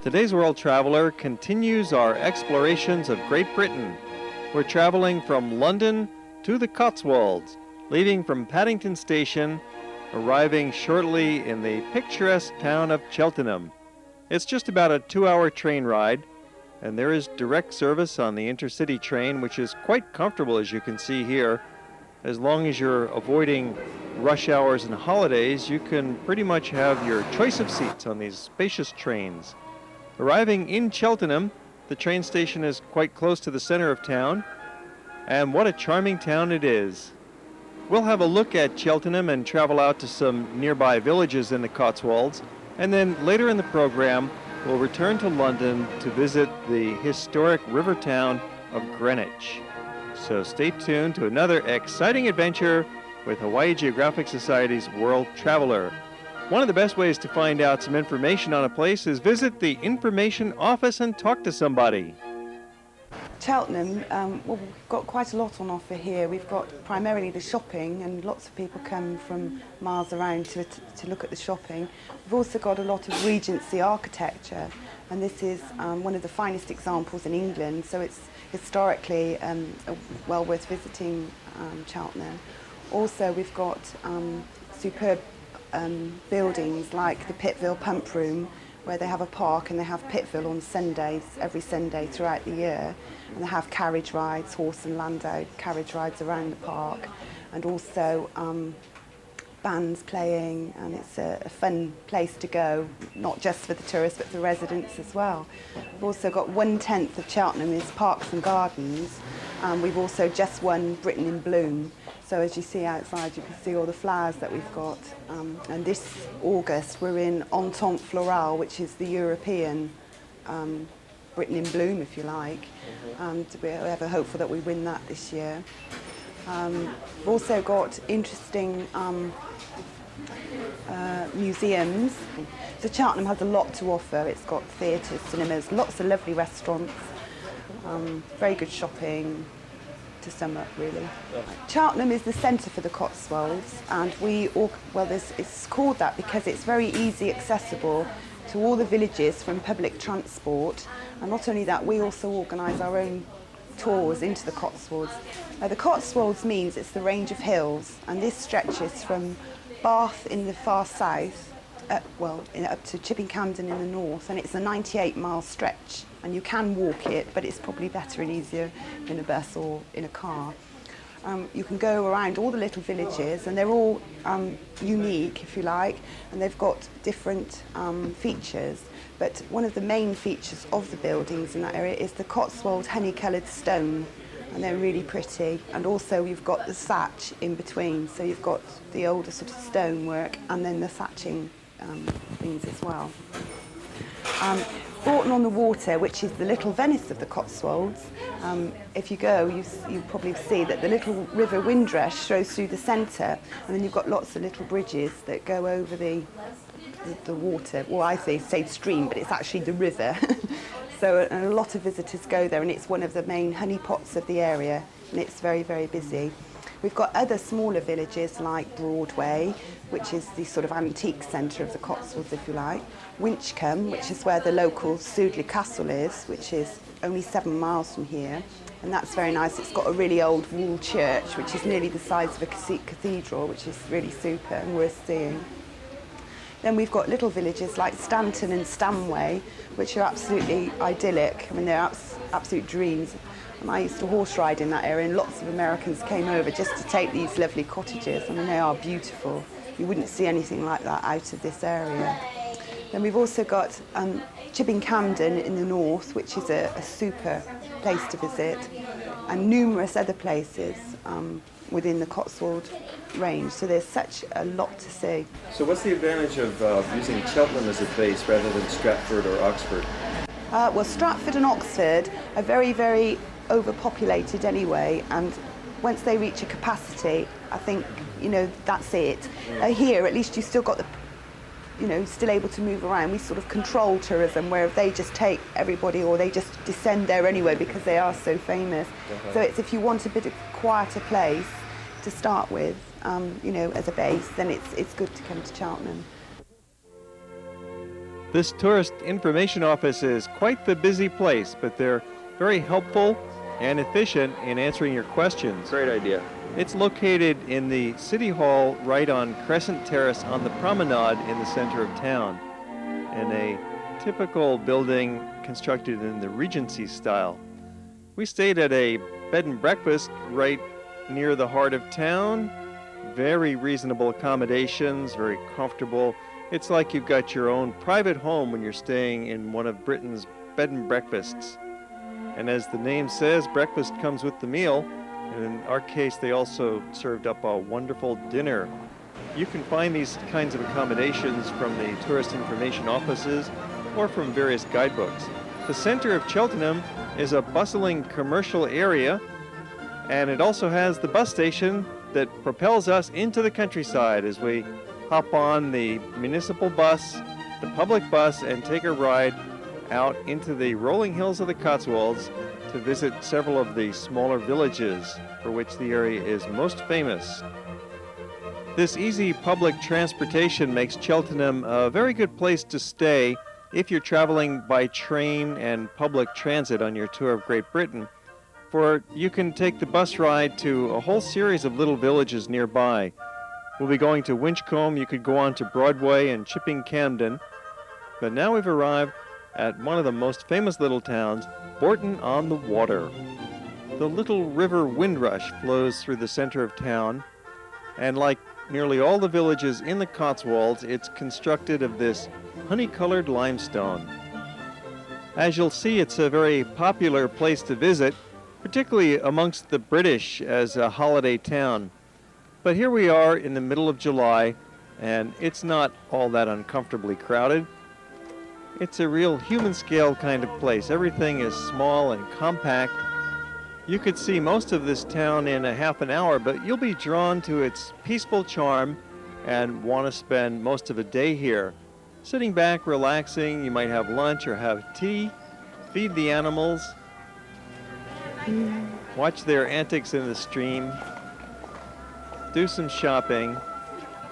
Today's World Traveler continues our explorations of Great Britain. We're traveling from London to the Cotswolds, leaving from Paddington Station, arriving shortly in the picturesque town of Cheltenham. It's just about a 2-hour train ride, and there is direct service on the intercity train, which is quite comfortable, as you can see here. As long as you're avoiding rush hours and holidays, you can pretty much have your choice of seats on these spacious trains. Arriving in Cheltenham, the train station is quite close to the center of town, and what a charming town it is. We'll have a look at Cheltenham and travel out to some nearby villages in the Cotswolds, and then later in the program, we'll return to London to visit the historic river town of Greenwich. So stay tuned to another exciting adventure with Hawaii Geographic Society's World Traveler. One of the best ways to find out some information on a place is visit the information office and talk to somebody. Cheltenham, well, we've got quite a lot on offer here. We've got primarily the shopping, and lots of people come from miles around to look at the shopping. We've also got a lot of Regency architecture, and this is one of the finest examples in England, so it's historically well worth visiting Cheltenham. Also, we've got superb buildings like the Pittville Pump Room, where they have a park and they have Pittville on Sundays, every Sunday throughout the year. And they have carriage rides, horse and landau carriage rides around the park, and also bands playing, and it's a fun place to go, not just for the tourists but for residents as well. We've also got 1/10 of Cheltenham is parks and gardens, and we've also just won Britain in Bloom. So as you see outside, you can see all the flowers that we've got. And this August, we're in Entente Florale, which is the European Britain in Bloom, if you like. We're ever hopeful that we win that this year. We've also got interesting museums. So Cheltenham has a lot to offer. It's got theatres, cinemas, lots of lovely restaurants, very good shopping, to sum up, really. Cheltenham is the centre for the Cotswolds, and it's called that because it's very easy accessible to all the villages from public transport. And not only that, we also organise our own tours into the Cotswolds. Now, the Cotswolds means it's the range of hills, and this stretches from Bath in the far south, up to Chipping Campden in the north, and it's a 98-mile stretch, and you can walk it, but it's probably better and easier in a bus or in a car. You can go around all the little villages, and they're all unique, if you like, and they've got different features. But one of the main features of the buildings in that area is the Cotswold honey-coloured stone, and they're really pretty. And also you've got the thatch in between, so you've got the older sort of stonework and then the thatching things as well. Bourton-on-the-Water, which is the little Venice of the Cotswolds, if you go, you probably see that the little river Windrush shows through the centre, and then you've got lots of little bridges that go over the water. Well, I say stream, but it's actually the river. So a lot of visitors go there, and it's one of the main honeypots of the area, and it's very, very busy. We've got other smaller villages like Broadway, which is the sort of antique centre of the Cotswolds, if you like. Winchcombe, which is where the local Sudeley Castle is, which is only 7 miles from here. And that's very nice. It's got a really old wall church, which is nearly the size of a cathedral, which is really super and worth seeing. Then we've got little villages like Stanton and Stanway, which are absolutely idyllic. I mean, they're absolute dreams. And I used to horse ride in that area, and lots of Americans came over just to take these lovely cottages. I mean, they are beautiful. You wouldn't see anything like that out of this area. Then we've also got Chipping Campden in the north, which is a super place to visit, and numerous other places within the Cotswold range. So there's such a lot to see. So what's the advantage of using Cheltenham as a base rather than Stratford or Oxford? Well, Stratford and Oxford are very, very overpopulated anyway, and once they reach a capacity, I think, that's it. Here, at least you still got still able to move around. We sort of control tourism, where if they just take everybody, or they just descend there anyway because they are so famous. So it's, if you want a bit of quieter place to start with, as a base, then it's good to come to Cheltenham. This tourist information office is quite the busy place, but they're very helpful and efficient in answering your questions. Great idea. It's located in the City Hall right on Crescent Terrace on the promenade in the center of town, in a typical building constructed in the Regency style. We stayed at a bed and breakfast right near the heart of town. Very reasonable accommodations, very comfortable. It's like you've got your own private home when you're staying in one of Britain's bed and breakfasts. And as the name says, breakfast comes with the meal. And in our case, they also served up a wonderful dinner. You can find these kinds of accommodations from the tourist information offices or from various guidebooks. The center of Cheltenham is a bustling commercial area, and it also has the bus station that propels us into the countryside as we hop on the municipal bus, the public bus, and take a ride out into the rolling hills of the Cotswolds to visit several of the smaller villages for which the area is most famous. This easy public transportation makes Cheltenham a very good place to stay if you're traveling by train and public transit on your tour of Great Britain, for you can take the bus ride to a whole series of little villages nearby. We'll be going to Winchcombe. You could go on to Broadway and Chipping Campden, but now we've arrived at one of the most famous little towns, Bourton-on-the-Water. The little river Windrush flows through the center of town, and like nearly all the villages in the Cotswolds, it's constructed of this honey-colored limestone. As you'll see, it's a very popular place to visit, particularly amongst the British as a holiday town. But here we are in the middle of July, and it's not all that uncomfortably crowded. It's a real human-scale kind of place. Everything is small and compact. You could see most of this town in a half an hour, but you'll be drawn to its peaceful charm and want to spend most of a day here. Sitting back, relaxing, you might have lunch or have tea, feed the animals, watch their antics in the stream, do some shopping,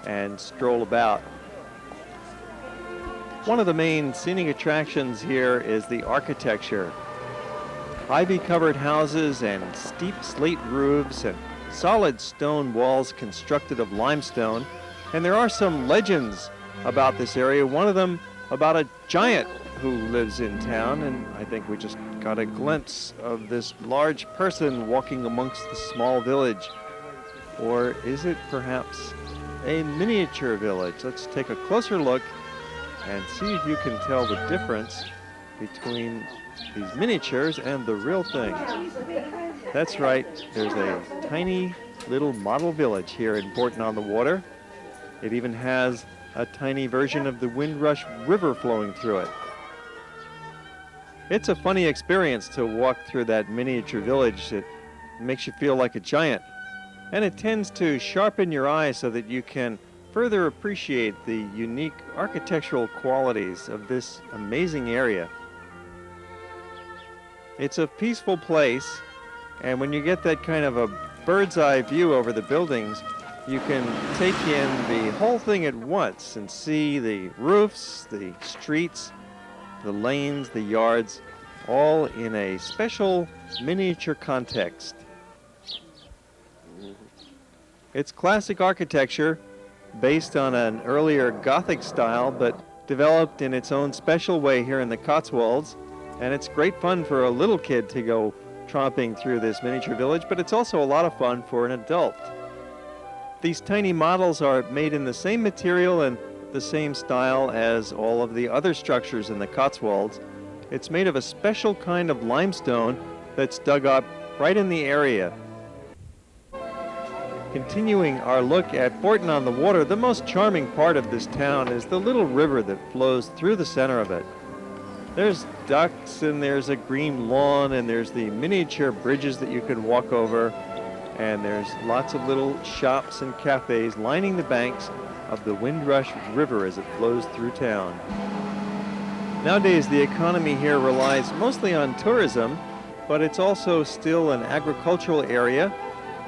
and stroll about. One of the main scenic attractions here is the architecture. Ivy-covered houses and steep slate roofs and solid stone walls constructed of limestone. And there are some legends about this area, one of them about a giant who lives in town, and I think we just got a glimpse of this large person walking amongst the small village. Or is it perhaps a miniature village? Let's take a closer look and see if you can tell the difference between these miniatures and the real thing. That's right, there's a tiny little model village here in Bourton-on-the-Water. It even has a tiny version of the Windrush River flowing through it. It's a funny experience to walk through that miniature village. It makes you feel like a giant, and it tends to sharpen your eyes so that you can further appreciate the unique architectural qualities of this amazing area. It's a peaceful place, and when you get that kind of a bird's eye view over the buildings, you can take in the whole thing at once and see the roofs, the streets, the lanes, the yards, all in a special miniature context. It's classic architecture based on an earlier Gothic style, but developed in its own special way here in the Cotswolds. And it's great fun for a little kid to go tromping through this miniature village, but it's also a lot of fun for an adult. These tiny models are made in the same material and the same style as all of the other structures in the Cotswolds. It's made of a special kind of limestone that's dug up right in the area. Continuing our look at Bourton-on-the-Water, the most charming part of this town is the little river that flows through the center of it. There's ducks, and there's a green lawn, and there's the miniature bridges that you can walk over, and there's lots of little shops and cafes lining the banks of the Windrush River as it flows through town. Nowadays, the economy here relies mostly on tourism, but it's also still an agricultural area,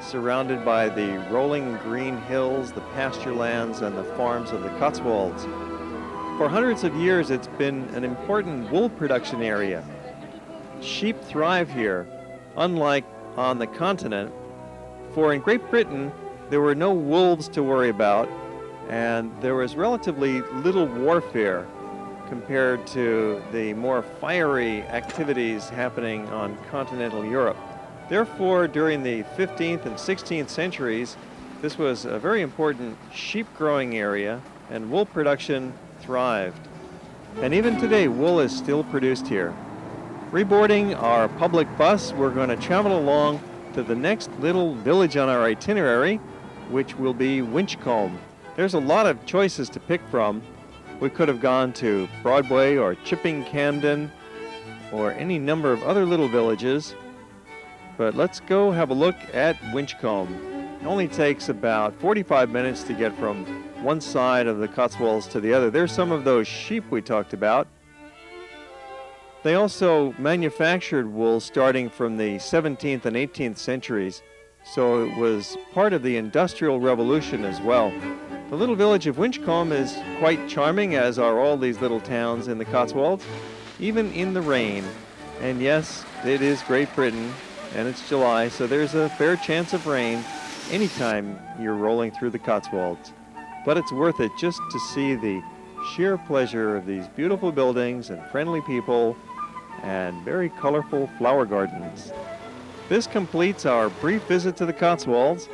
surrounded by the rolling green hills, the pasture lands, and the farms of the Cotswolds. For hundreds of years, it's been an important wool production area. Sheep thrive here, unlike on the continent, for in Great Britain, there were no wolves to worry about, and there was relatively little warfare compared to the more fiery activities happening on continental Europe. Therefore, during the 15th and 16th centuries, this was a very important sheep growing area, and wool production thrived. And even today, wool is still produced here. Reboarding our public bus, we're going to travel along to the next little village on our itinerary, which will be Winchcombe. There's a lot of choices to pick from. We could have gone to Broadway or Chipping Camden or any number of other little villages, but let's go have a look at Winchcombe. It only takes about 45 minutes to get from one side of the Cotswolds to the other. There's some of those sheep we talked about. They also manufactured wool starting from the 17th and 18th centuries, so it was part of the Industrial Revolution as well. The little village of Winchcombe is quite charming, as are all these little towns in the Cotswolds, even in the rain. And yes, it is Great Britain, and it's July, so there's a fair chance of rain anytime you're rolling through the Cotswolds. But it's worth it just to see the sheer pleasure of these beautiful buildings and friendly people and very colorful flower gardens. This completes our brief visit to the Cotswolds.